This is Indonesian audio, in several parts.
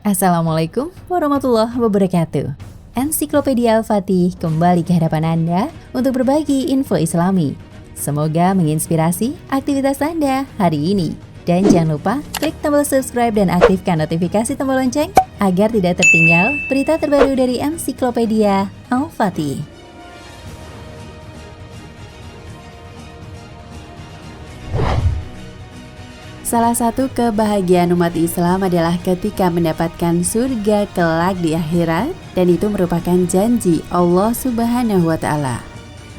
Assalamualaikum warahmatullahi wabarakatuh. Ensiklopedia Al-Fatih kembali ke hadapan Anda untuk berbagi info Islami. Semoga menginspirasi aktivitas Anda hari ini. Dan jangan lupa klik tombol subscribe dan aktifkan notifikasi tombol lonceng agar tidak tertinggal berita terbaru dari Ensiklopedia Al-Fatih. Salah satu kebahagiaan umat Islam adalah ketika mendapatkan surga kelak di akhirat, dan itu merupakan janji Allah Subhanahu wa Ta'ala.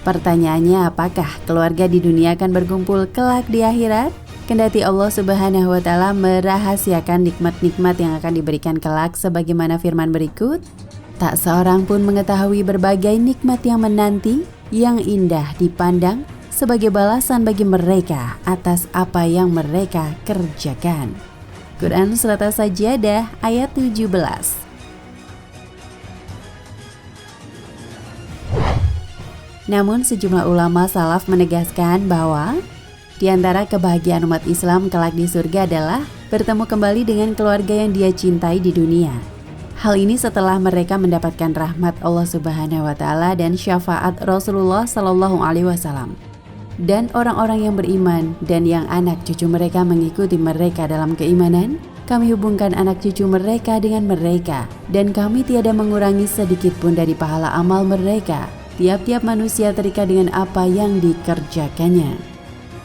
Pertanyaannya, apakah keluarga di dunia akan berkumpul kelak di akhirat? Kendati Allah Subhanahu wa Ta'ala merahasiakan nikmat-nikmat yang akan diberikan kelak sebagaimana firman berikut, tak seorang pun mengetahui berbagai nikmat yang menanti, yang indah dipandang, sebagai balasan bagi mereka atas apa yang mereka kerjakan. Quran Surat As-Sajdah ayat 17. Namun sejumlah ulama salaf menegaskan bahwa di antara kebahagiaan umat Islam kelak di surga adalah bertemu kembali dengan keluarga yang dia cintai di dunia. Hal ini setelah mereka mendapatkan rahmat Allah Subhanahu wa Ta'ala dan syafaat Rasulullah Shallallahu alaihi wasallam. Dan orang-orang yang beriman dan yang anak cucu mereka mengikuti mereka dalam keimanan, kami hubungkan anak cucu mereka dengan mereka, dan kami tiada mengurangi sedikit pun dari pahala amal mereka. Tiap-tiap manusia terikat dengan apa yang dikerjakannya.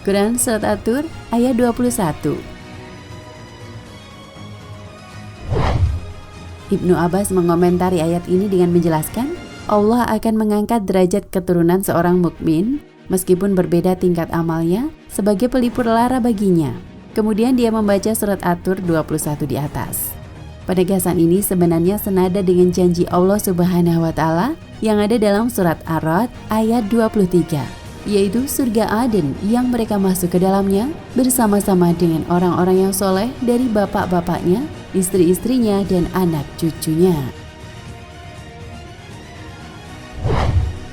Quran Surat At-Tur ayat 21. Ibnu Abbas mengomentari ayat ini dengan menjelaskan, Allah akan mengangkat derajat keturunan seorang mukmin meskipun berbeda tingkat amalnya sebagai pelipur lara baginya. Kemudian dia membaca surat At-Tur 21 di atas. Penegasan ini sebenarnya senada dengan janji Allah Subhanahu wa Ta'ala yang ada dalam surat Ar-Ra'd ayat 23, yaitu surga Aden yang mereka masuk ke dalamnya bersama-sama dengan orang-orang yang soleh dari bapak-bapaknya, istri-istrinya, dan anak cucunya.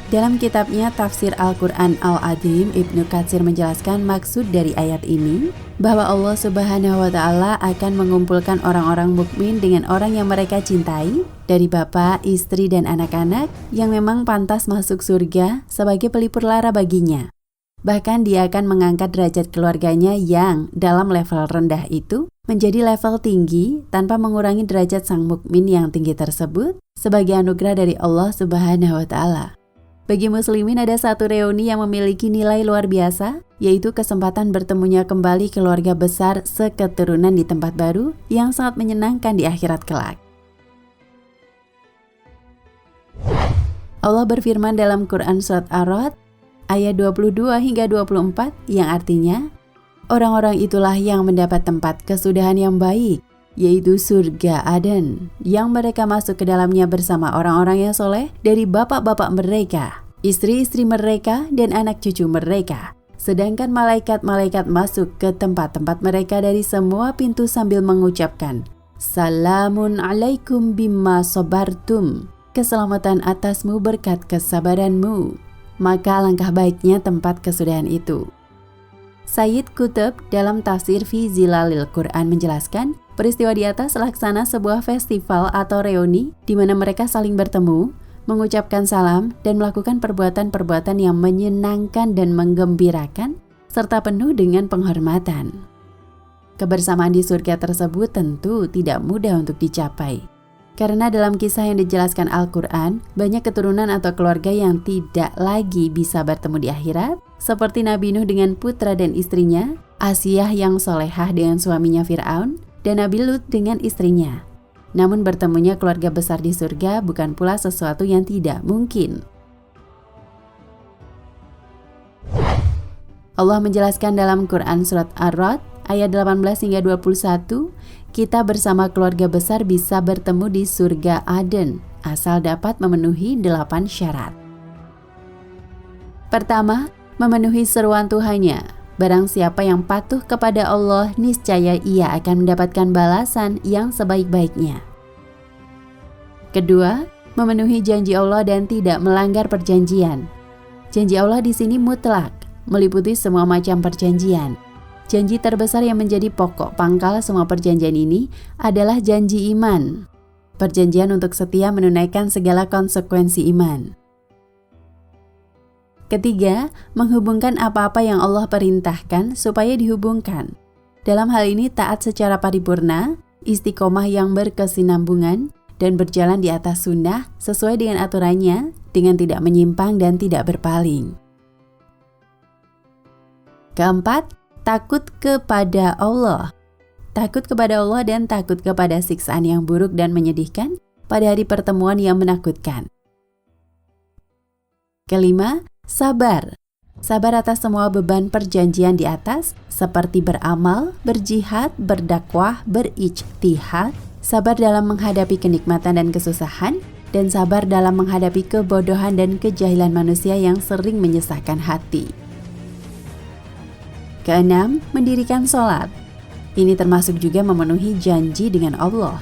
Dalam kitabnya Tafsir Al-Quran Al-Azim, Ibnu Katsir menjelaskan maksud dari ayat ini bahwa Allah Subhanahu wa Ta'ala akan mengumpulkan orang-orang mukmin dengan orang yang mereka cintai dari bapak, istri, dan anak-anak yang memang pantas masuk surga sebagai pelipur lara baginya. Bahkan dia akan mengangkat derajat keluarganya yang dalam level rendah itu menjadi level tinggi tanpa mengurangi derajat sang mukmin yang tinggi tersebut sebagai anugerah dari Allah Subhanahu wa Ta'ala. Bagi muslimin ada satu reuni yang memiliki nilai luar biasa, yaitu kesempatan bertemunya kembali keluarga besar seketurunan di tempat baru yang sangat menyenangkan di akhirat kelak. Allah berfirman dalam Quran Surat Ar-Ra'd ayat 22 hingga 24 yang artinya, orang-orang itulah yang mendapat tempat kesudahan yang baik, yaitu surga Aden, yang mereka masuk ke dalamnya bersama orang-orang yang soleh dari bapak-bapak mereka, istri-istri mereka, dan anak cucu mereka. Sedangkan malaikat-malaikat masuk ke tempat-tempat mereka dari semua pintu sambil mengucapkan, Salamun alaikum bimma sabartum, keselamatan atasmu berkat kesabaranmu. Maka alangkah baiknya tempat kesudahan itu. Sayyid Qutb dalam tafsir Fi Zilalil Quran menjelaskan, peristiwa di atas laksana sebuah festival atau reuni di mana mereka saling bertemu, mengucapkan salam, dan melakukan perbuatan-perbuatan yang menyenangkan dan menggembirakan, serta penuh dengan penghormatan. Kebersamaan di surga tersebut tentu tidak mudah untuk dicapai. Karena dalam kisah yang dijelaskan Al-Quran, banyak keturunan atau keluarga yang tidak lagi bisa bertemu di akhirat, seperti Nabi Nuh dengan putra dan istrinya, Asiyah yang solehah dengan suaminya Fir'aun, dan Nabi Lut dengan istrinya. Namun bertemunya keluarga besar di surga bukan pula sesuatu yang tidak mungkin. Allah menjelaskan dalam Quran Surat Ar-Ra'd ayat 18 hingga 21, kita bersama keluarga besar bisa bertemu di surga Aden, asal dapat memenuhi 8 syarat. Pertama, memenuhi seruan Tuhannya. Barang siapa yang patuh kepada Allah, niscaya ia akan mendapatkan balasan yang sebaik-baiknya. Kedua, memenuhi janji Allah dan tidak melanggar perjanjian. Janji Allah di sini mutlak, meliputi semua macam perjanjian. Janji terbesar yang menjadi pokok pangkal semua perjanjian ini adalah janji iman. Perjanjian untuk setia menunaikan segala konsekuensi iman. Ketiga, menghubungkan apa-apa yang Allah perintahkan supaya dihubungkan. Dalam hal ini taat secara paripurna, istiqomah yang berkesinambungan, dan berjalan di atas sunnah sesuai dengan aturannya, dengan tidak menyimpang dan tidak berpaling. Keempat, takut kepada Allah. Takut kepada Allah dan takut kepada siksaan yang buruk dan menyedihkan pada hari pertemuan yang menakutkan. Kelima, sabar. Sabar atas semua beban perjanjian di atas, seperti beramal, berjihad, berdakwah, berijtihad, sabar dalam menghadapi kenikmatan dan kesusahan, dan sabar dalam menghadapi kebodohan dan kejahilan manusia yang sering menyesakkan hati. Keenam, mendirikan sholat. Ini termasuk juga memenuhi janji dengan Allah.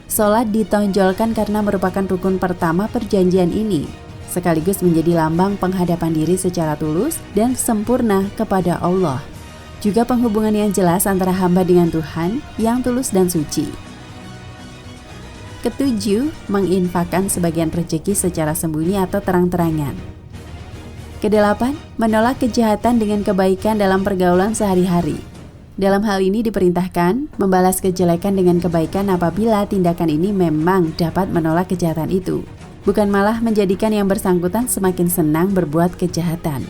Sholat ditonjolkan karena merupakan rukun pertama perjanjian ini, sekaligus menjadi lambang penghadapan diri secara tulus dan sempurna kepada Allah. Juga penghubungan yang jelas antara hamba dengan Tuhan yang tulus dan suci. Ketujuh, menginfakkan sebagian rezeki secara sembunyi atau terang-terangan. Kedelapan, menolak kejahatan dengan kebaikan dalam pergaulan sehari-hari. Dalam hal ini diperintahkan membalas kejelekan dengan kebaikan apabila tindakan ini memang dapat menolak kejahatan itu, bukan malah menjadikan yang bersangkutan semakin senang berbuat kejahatan.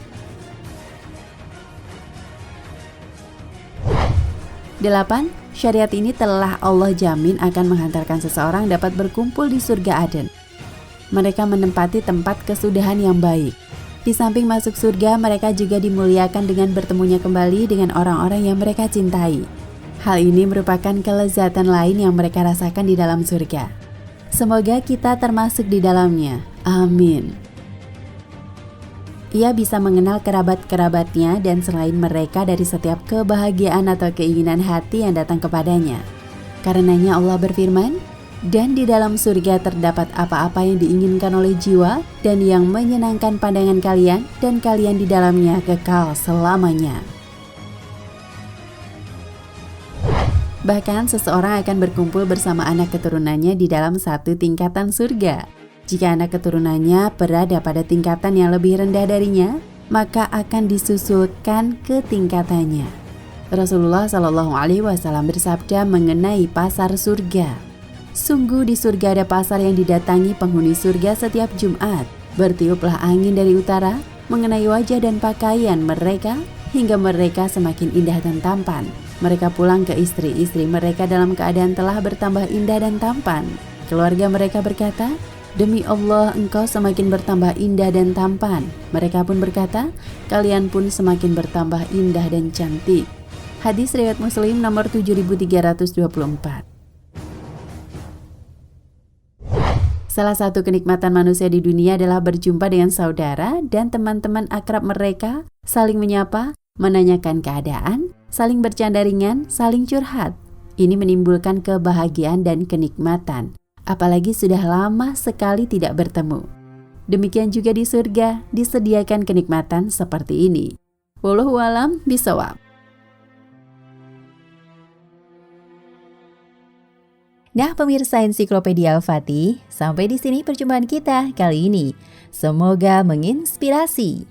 8. Syariat ini telah Allah jamin akan menghantarkan seseorang dapat berkumpul di surga Aden. Mereka menempati tempat kesudahan yang baik. Di samping masuk surga, mereka juga dimuliakan dengan bertemunya kembali dengan orang-orang yang mereka cintai. Hal ini merupakan kelezatan lain yang mereka rasakan di dalam surga. Semoga kita termasuk di dalamnya. Amin. Ia bisa mengenal kerabat-kerabatnya dan selain mereka dari setiap kebahagiaan atau keinginan hati yang datang kepadanya. Karenanya Allah berfirman, dan di dalam surga terdapat apa-apa yang diinginkan oleh jiwa dan yang menyenangkan pandangan kalian, dan kalian di dalamnya kekal selamanya. Bahkan seseorang akan berkumpul bersama anak keturunannya di dalam satu tingkatan surga. Jika anak keturunannya berada pada tingkatan yang lebih rendah darinya, maka akan disusulkan ke tingkatannya. Rasulullah Shallallahu Alaihi Wasallam bersabda mengenai pasar surga. Sungguh di surga ada pasar yang didatangi penghuni surga setiap Jumat. Bertiuplah angin dari utara mengenai wajah dan pakaian mereka hingga mereka semakin indah dan tampan. Mereka pulang ke istri-istri mereka dalam keadaan telah bertambah indah dan tampan. Keluarga mereka berkata, "Demi Allah, engkau semakin bertambah indah dan tampan." Mereka pun berkata, "Kalian pun semakin bertambah indah dan cantik." Hadis riwayat Muslim nomor 7324. Salah satu kenikmatan manusia di dunia adalah berjumpa dengan saudara dan teman-teman akrab mereka, saling menyapa, menanyakan keadaan, saling bercanda ringan, saling curhat. Ini menimbulkan kebahagiaan dan kenikmatan, apalagi sudah lama sekali tidak bertemu. Demikian juga di surga, disediakan kenikmatan seperti ini. Wallahu a'lam bishawab. Nah, pemirsa Ensiklopedia Al-Fatih, sampai di sini perjumpaan kita kali ini. Semoga menginspirasi.